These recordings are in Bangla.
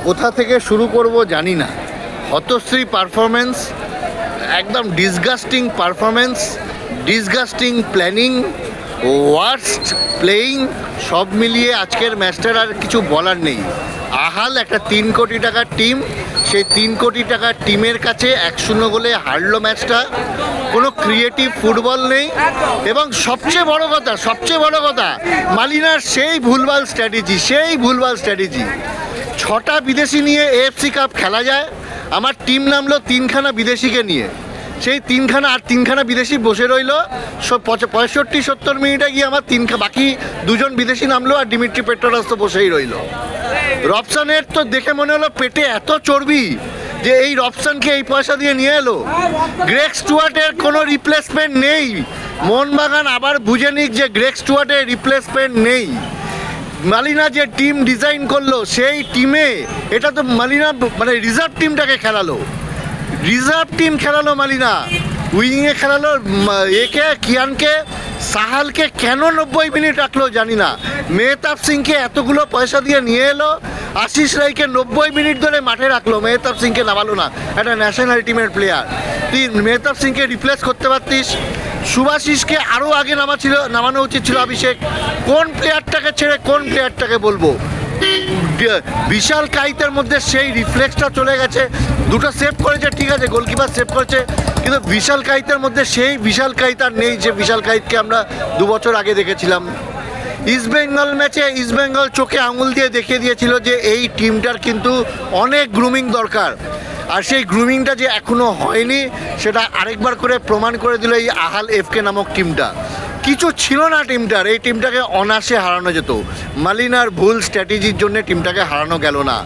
কোথা থেকে শুরু করব জানি না। হতশ্রী পারফরমেন্স, একদম disgusting performance, disgusting planning, worst playing, সব মিলিয়ে আজকের ম্যাচটার আর কিছু বলার নেই। আহাল একটা 3 কোটি টাকার টিম, সেই 3 কোটি টাকার টিমের কাছে 1-0 গোলে হারলো ম্যাচটা। কোনো ক্রিয়েটিভ ফুটবল নেই, এবং সবচেয়ে বড় কথা মালিনার সেই ভুলভাল স্ট্র্যাটেজি। 6টা বিদেশি নিয়ে এএফসি কাপ খেলা যায়? আমার টিম নামলো 3খানা বিদেশিকে নিয়ে, সেই 3খানা বিদেশি বসে রইল। 65-70 মিনিটে গিয়ে আমার বাকি 2জন বিদেশি নামলো, আর ডিমিট্রি পেট্রোরাস তো বসেই রইল। রবসানের তো দেখে মনে হলো পেটে এত চর্বি যে এই রবসানকে এই পয়সা দিয়ে নিয়ে এলো। গ্রেগ স্টুয়ার্টের কোনো রিপ্লেসমেন্ট নেই। মোহনবাগান আবার বুঝে নিক যে গ্রেগ স্টুয়ার্টের রিপ্লেসমেন্ট নেই। মালিনা যে টিম ডিজাইন করলো, সেই টিমে এটা তো মালিনা মানে রিজার্ভ টিমটাকে খেলালো, মালিনা উইংয়ে খেলালো কিয়ানকে, সাহালকে কেন 90 মিনিট রাখলো জানি না। মেহতাব সিংকে এতগুলো পয়সা দিয়ে নিয়ে এলো, আশিস রায়কে 90 মিনিট ধরে মাঠে রাখলো, মেহতাব সিংকে নামালো না। একটা ন্যাশনাল টিমের প্লেয়ার, তুই মেহতাব সিংকে রিপ্লেস করতে পারতিস। সুভাশিসকে আরও আগে নামানো উচিত ছিল অভিষেক। কোন প্লেয়ারটাকে ছেড়ে কোন প্লেয়ারটাকে বলবো? বিশাল কাইতের মধ্যে সেই রিফ্লেক্সটা চলে গেছে। 2টো সেভ করেছে, ঠিক আছে, গোলকিপার সেভ করেছে, কিন্তু বিশাল কাইতের মধ্যে সেই বিশাল কাইত আর নেই যে বিশাল কাইতকে আমরা 2 বছর আগে দেখেছিলাম। ইস্টবেঙ্গল ম্যাচে ইস্টবেঙ্গল চোখে আঙুল দিয়ে দেখিয়ে দিয়েছিল যে এই টিমটার কিন্তু অনেক গ্রুমিং দরকার, আর সেই গ্রুমিংটা যে এখনও হয়নি সেটা আরেকবার করে প্রমাণ করে দিল এই আহাল এফকে নামক টিমটা। কিছু ছিল না টিমটার, এই টিমটাকে অনায়াসে হারানো যেত। মালিনার ভুল স্ট্র্যাটেজির জন্য টিমটাকে হারানো গেল না।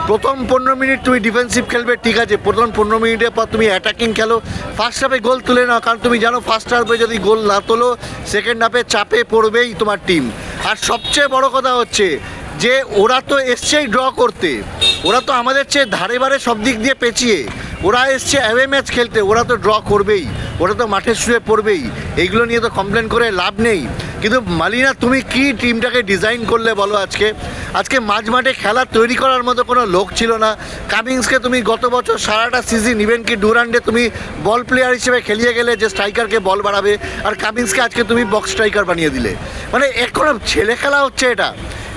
প্রথম 15 মিনিট তুমি ডিফেন্সিভ খেলবে, ঠিক আছে, প্রথম 15 মিনিটের পর তুমি অ্যাটাকিং খেলো, ফার্স্ট হাফে গোল তুলে নাও, কারণ তুমি জানো ফার্স্ট হাফে যদি গোল না তোলো সেকেন্ড হাফে চাপে পড়বেই তোমার টিম। আর সবচেয়ে বড় কথা হচ্ছে যে ওরা তো এসছেই ড্র করতে, ওরা তো আমাদের চেয়ে ধারে বারে সব দিক দিয়ে পেঁচিয়ে, ওরা এসছে অ্যাওয়ে ম্যাচ খেলতে, ওরা তো ড্র করবেই, ওরা তো মাঠে শুয়ে পড়বেই, এইগুলো নিয়ে তো কমপ্লেন করে লাভ নেই। কিন্তু মালিনা তুমি কি টিমটাকে ডিজাইন করলে বলো? আজকে মাঝ মাঠে খেলা তৈরি করার মতো কোনো লোক ছিল না। কামিংসকে তুমি গত বছর সারাটা সিজন ইভেন কি ডুরান্ডে তুমি বল প্লেয়ার হিসেবে খেলিয়ে গেলে যে স্ট্রাইকারকে বল বাড়াবে, আর কামিংসকে আজকে তুমি বক্স স্ট্রাইকার বানিয়ে দিলে। মানে কোনো ছেলে খেলা হচ্ছে?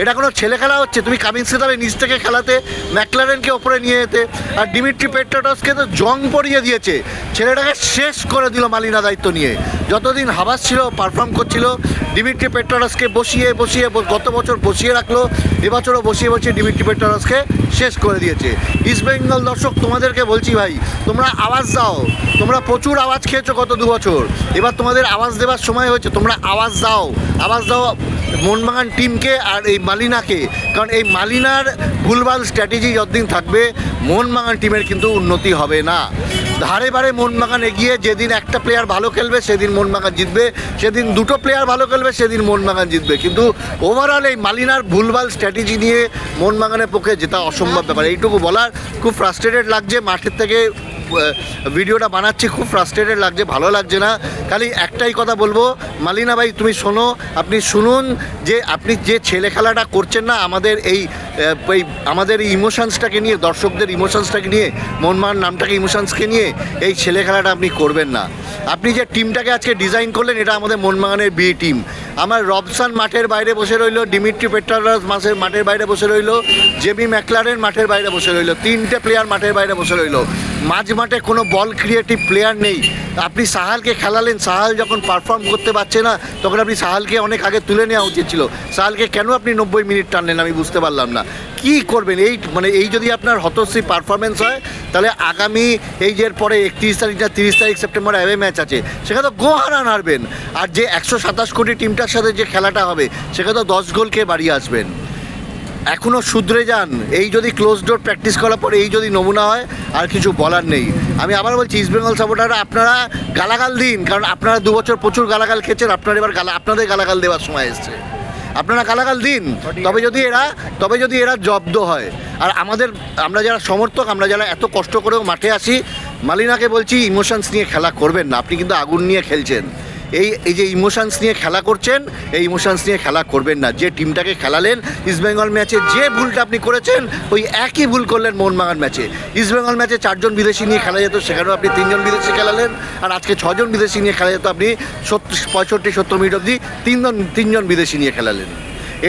এটা কোনো ছেলে খেলা হচ্ছে? তুমি কামিংসকে তাহলে নিচ থেকে খেলাতে, ম্যাকলারেনকে ওপরে নিয়ে যেতে, আর ডিমিট্রি পেট্রোরাসকে তো জং পড়িয়ে দিয়েছে, ছেলেটাকে শেষ করে দিল মালিনা দায়িত্ব নিয়ে। যতদিন হাবাস ছিল, পারফর্ম করছিল, ডিমিট্রি পেট্রোরাসকে বসিয়ে গত বছর বসিয়ে রাখলো, এবছরও বসিয়ে ডিমিট্রি পেট্রোরাসকে শেষ করে দিয়েছে। ইস্টবেঙ্গল দর্শক তোমাদেরকে বলছি ভাই, তোমরা আওয়াজ দাও, তোমরা প্রচুর আওয়াজ খেয়েছো গত 2 বছর, এবার তোমাদের আওয়াজ দেওয়ার সময় হয়েছে। তোমরা আওয়াজ দাও মোহনবাগান টিমকে আর এই মালিনাকে, কারণ এই মালিনার ভুলভাল স্ট্র্যাটেজি যতদিন থাকবে মোহনবাগান টিমের কিন্তু উন্নতি হবে না। ধারে বারে মোহনবাগান এগিয়ে, যেদিন একটা প্লেয়ার ভালো খেলবে সেদিন মোহনবাগান জিতবে, সেদিন 2টো প্লেয়ার ভালো খেলবে সেদিন মোহনবাগান জিতবে, কিন্তু ওভারঅল এই মালিনার ভুলভাল স্ট্র্যাটেজি নিয়ে মোহনবাগানের পক্ষে জেতা অসম্ভব ব্যাপার। এইটুকু বলার, খুব ফ্রাস্ট্রেটেড লাগছে, মাঠের থেকে ভিডিওটা বানাচ্ছি, খুব ফ্রাস্ট্রেটেড লাগছে, ভালো লাগছে না। খালি একটাই কথা বলবো, মালিনা ভাই তুমি শোনো, আপনি শুনুন যে আপনি যে ছেলে খেলাটা করছেন না আমাদের আমাদের এই ইমোশনসটাকে নিয়ে, দর্শকদের ইমোশনসটাকে নিয়ে, মোহনবাগান নামটাকে ইমোশনসকে নিয়ে এই ছেলে খেলাটা আপনি করবেন না। আপনি যে টিমটাকে আজকে ডিজাইন করলেন এটা আমাদের মোহনবাগানের বি টিম। আমার রবসান মাঠের বাইরে বসে রইল, ডিমিট্রি পেট্রোরাস মাঠের বাইরে বসে রইল, জেমি ম্যাকলারেন মাঠের বাইরে বসে রইল, 3টে প্লেয়ার মাঠের বাইরে বসে রইল। মাঝ মাঠে কোনো বল ক্রিয়েটিভ প্লেয়ার নেই। আপনি সাহালকে খেলালেন, সাহাল যখন পারফর্ম করতে পারছে না তখন আপনি সাহালকে অনেক আগে তুলে নেওয়া উচিত ছিল। সাহালকে কেন আপনি 90 মিনিট টানলেন আমি বুঝতে পারলাম না। কি করবেন এই যদি আপনার হতশ্রী পারফরমেন্স হয়, তাহলে আগামী এই যে পরে 31 তারিখ না 30 তারিখ সেপ্টেম্বর অ্যাওয়ে ম্যাচ আছে, সেখানে তো গোহারান হারবেন। আর যে 127 কোটি টিমটার সাথে যে খেলাটা হবে সেখানে তো 10 গোল খেয়ে বাড়ি আসবেন। এখনও শুধরে যান। এই যদি ক্লোজ ডোর প্র্যাকটিস করার পরে এই যদি নমুনা হয়, আর কিছু বলার নেই। আমি আবার বলছি, ইস্টবেঙ্গল সাপোর্টাররা আপনারা গালাগাল দিন, কারণ আপনারা 2 বছর প্রচুর গালাগাল খেয়েছেন, আপনারা এবার আপনাদের গালাগাল দেওয়ার সময় এসছে। আপনারা গালাগাল দিন, তবে যদি এরা জব্দ হয়। আর আমরা যারা সমর্থক, আমরা যারা এত কষ্ট করেও মাঠে আসি, মালিনাকে বলছি ইমোশনস নিয়ে খেলা করবেন না। আপনি কিন্তু আগুন নিয়ে খেলছেন, এই যে ইমোশনস নিয়ে খেলা করছেন, এই ইমোশনস নিয়ে খেলা করবেন না। যে টিমটাকে খেলালেন ইস্টবেঙ্গল ম্যাচে, যে ভুলটা আপনি করেছেন ওই একই ভুল করলেন মোহনবাগান ম্যাচে। ইস্টবেঙ্গল ম্যাচে 4 জন বিদেশি নিয়ে খেলা যেত, সেখানেও আপনি 3 জন বিদেশি খেলালেন। আর আজকে 6 জন বিদেশি নিয়ে খেলা যেত, আপনি 65-70 মিনিট অবধি 3 জন বিদেশি নিয়ে খেলালেন।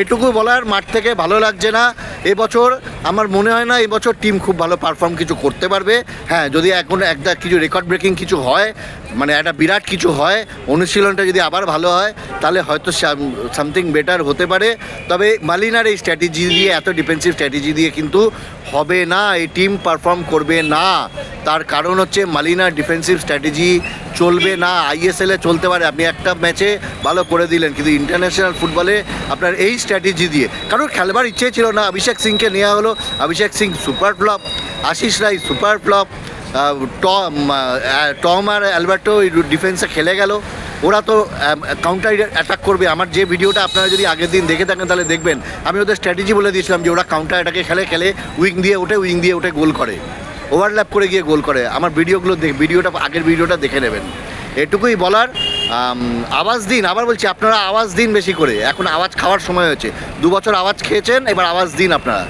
এটুকু বলার, মাঠ থেকে ভালো লাগছে না। এবছর আমার মনে হয় না এবছর টিম খুব ভালো পারফর্ম কিছু করতে পারবে। হ্যাঁ, যদি এখন একটা কিছু রেকর্ড ব্রেকিং কিছু হয়, মানে একটা বিরাট কিছু হয়, অনুশীলনটা যদি আবার ভালো হয়, তাহলে হয়তো সামথিং বেটার হতে পারে। তবে মালিনার এই স্ট্র্যাটেজি দিয়ে, এত ডিফেন্সিভ স্ট্র্যাটেজি দিয়ে কিন্তু হবে না, এই টিম পারফর্ম করবে না। তার কারণ হচ্ছে মালিনার ডিফেন্সিভ স্ট্র্যাটেজি চলবে না। আইএসএলে চলতে পারে, আপনি একটা ম্যাচে ভালো করে দিলেন, কিন্তু ইন্টারন্যাশনাল ফুটবলে আপনার এই স্ট্র্যাটেজি দিয়ে কারোর খেলবার ইচ্ছে ছিল না। অভিষেক সিংকে নেওয়া হলো, অভিষেক সিং সুপার ফ্লপ, আশিস রায় সুপার ফ্লপ, টম আর অ্যালবার্টো ডিফেন্সে খেলে গেল। ওরা তো কাউন্টার অ্যাটাক করবে। আমার যে ভিডিওটা আপনারা যদি আগের দিন দেখে থাকেন তাহলে দেখবেন, আমি ওদের স্ট্র্যাটেজি বলে দিয়েছিলাম যে ওরা কাউন্টার অ্যাটাকে খেলে উইং দিয়ে ওঠে গোল করে, ওভারল্যাপ করে গিয়ে গোল করে। আমার ভিডিওটা আগের ভিডিওটা দেখে নেবেন। এটুকুই বলার। আওয়াজ দিন, আবার বলছি, আপনারা আওয়াজ দিন বেশি করে। এখন আওয়াজ খাওয়ার সময় হয়েছে, 2 বছর আওয়াজ খেয়েছেন, এবার আওয়াজ দিন আপনারা।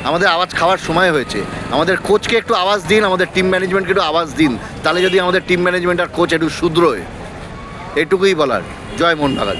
আমাদের আওয়াজ খাওয়ার সময় হয়েছে। আমাদের কোচকে একটু আওয়াজ দিন, আমাদের টিম ম্যানেজমেন্টকে একটু আওয়াজ দিন, তাহলে যদি আমাদের টিম ম্যানেজমেন্ট আর কোচ একটু শুধরোয়। এটুকুই বলার। জয় মোহনবাগান।